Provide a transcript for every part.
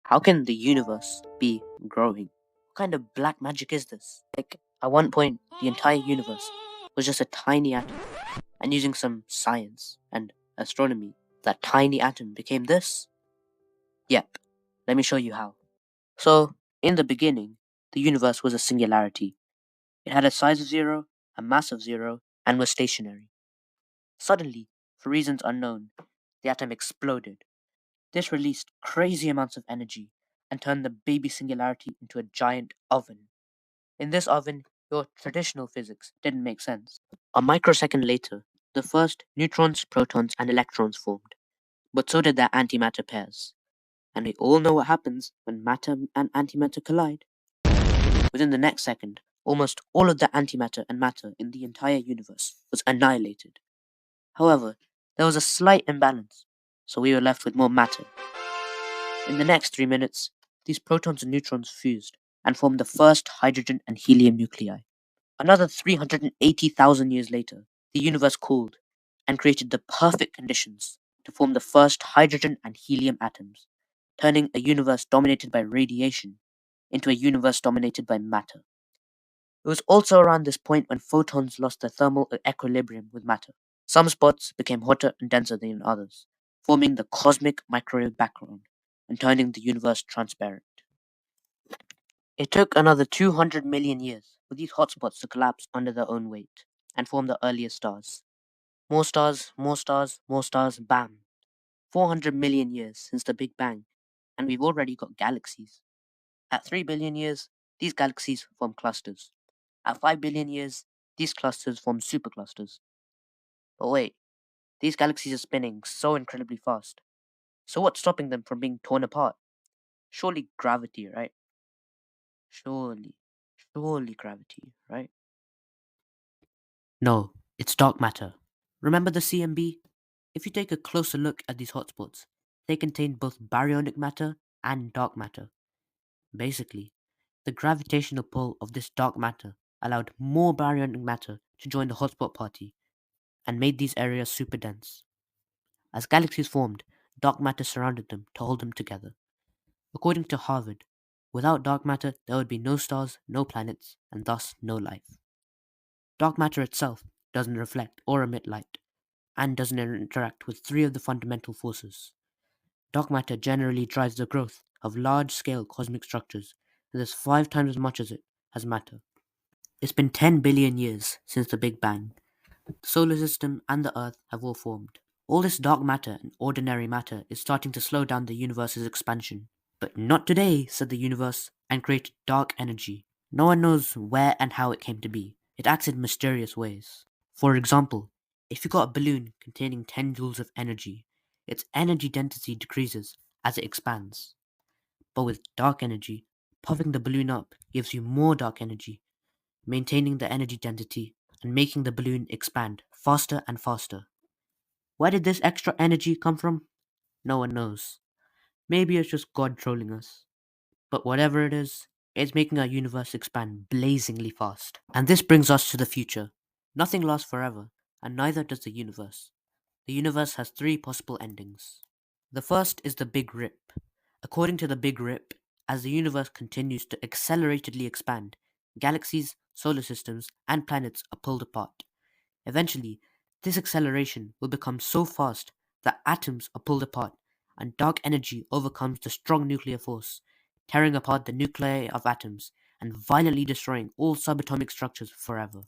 How can the universe be growing? What kind of black magic is this? Like, at one point, the entire universe was just a tiny atom, and using some science and astronomy, that tiny atom became this? Yep, let me show you how. So, in the beginning, the universe was a singularity. It had a size of zero, a mass of zero, and was stationary. Suddenly, for reasons unknown, the atom exploded. This released crazy amounts of energy and turned the baby singularity into a giant oven. In this oven, your traditional physics didn't make sense. A microsecond later, the first neutrons, protons, and electrons formed, but so did their antimatter pairs. And we all know what happens when matter and antimatter collide. Within the next second, almost all of the antimatter and matter in the entire universe was annihilated. However, there was a slight imbalance, so we were left with more matter. In the next 3 minutes, these protons and neutrons fused and formed the first hydrogen and helium nuclei. Another 380,000 years later, the universe cooled and created the perfect conditions to form the first hydrogen and helium atoms, turning a universe dominated by radiation into a universe dominated by matter. It was also around this point when photons lost their thermal equilibrium with matter. Some spots became hotter and denser than others, forming the cosmic microwave background and turning the universe transparent. It took another 200 million years for these hotspots to collapse under their own weight and form the earliest stars. More stars, more stars, more stars, bam. 400 million years since the Big Bang, and we've already got galaxies. At 3 billion years, these galaxies form clusters. At 5 billion years, these clusters form superclusters. But wait, these galaxies are spinning so incredibly fast. So what's stopping them from being torn apart? Surely gravity, right? Surely, surely gravity, right? No, it's dark matter. Remember the CMB? If you take a closer look at these hotspots, they contain both baryonic matter and dark matter. Basically, the gravitational pull of this dark matter allowed more baryonic matter to join the hotspot party and made these areas super dense. As galaxies formed, dark matter surrounded them to hold them together. According to Harvard, without dark matter there would be no stars, no planets, and thus no life. Dark matter itself doesn't reflect or emit light, and doesn't interact with three of the fundamental forces. Dark matter generally drives the growth of large-scale cosmic structures, and is 5 times as much as it as matter. It's been 10 billion years since the Big Bang. The solar system and the Earth have all formed. All this dark matter and ordinary matter is starting to slow down the universe's expansion. But not today, said the universe, and created dark energy. No one knows where and how it came to be. It acts in mysterious ways. For example, if you got a balloon containing 10 joules of energy, its energy density decreases as it expands. But with dark energy, puffing the balloon up gives you more dark energy, maintaining the energy density and making the balloon expand faster and faster. Where did this extra energy come from? No one knows. Maybe it's just God trolling us. But whatever it is, it's making our universe expand blazingly fast. And this brings us to the future. Nothing lasts forever, and neither does the universe. The universe has 3 possible endings. The first is the Big Rip. According to the Big Rip, as the universe continues to acceleratedly expand, galaxies, solar systems, and planets are pulled apart. Eventually, this acceleration will become so fast that atoms are pulled apart, and dark energy overcomes the strong nuclear force, tearing apart the nuclei of atoms and violently destroying all subatomic structures forever.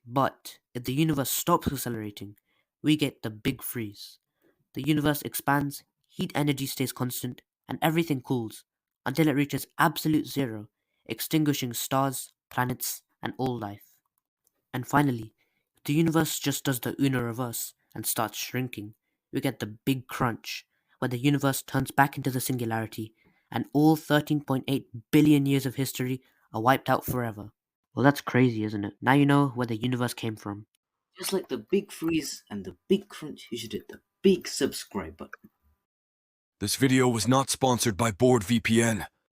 But if the universe stops accelerating, we get the Big Freeze. The universe expands, heat energy stays constant, and everything cools until it reaches absolute zero, extinguishing stars, planets, and all life. And finally, if the universe just does the Uno reverse and starts shrinking, we get the Big Crunch, where the universe turns back into the singularity, and all 13.8 billion years of history are wiped out forever. Well, that's crazy, isn't it? Now you know where the universe came from. Just like the big freeze and the big crunch, you should hit the big subscribe button. This video was not sponsored by BoardVPN.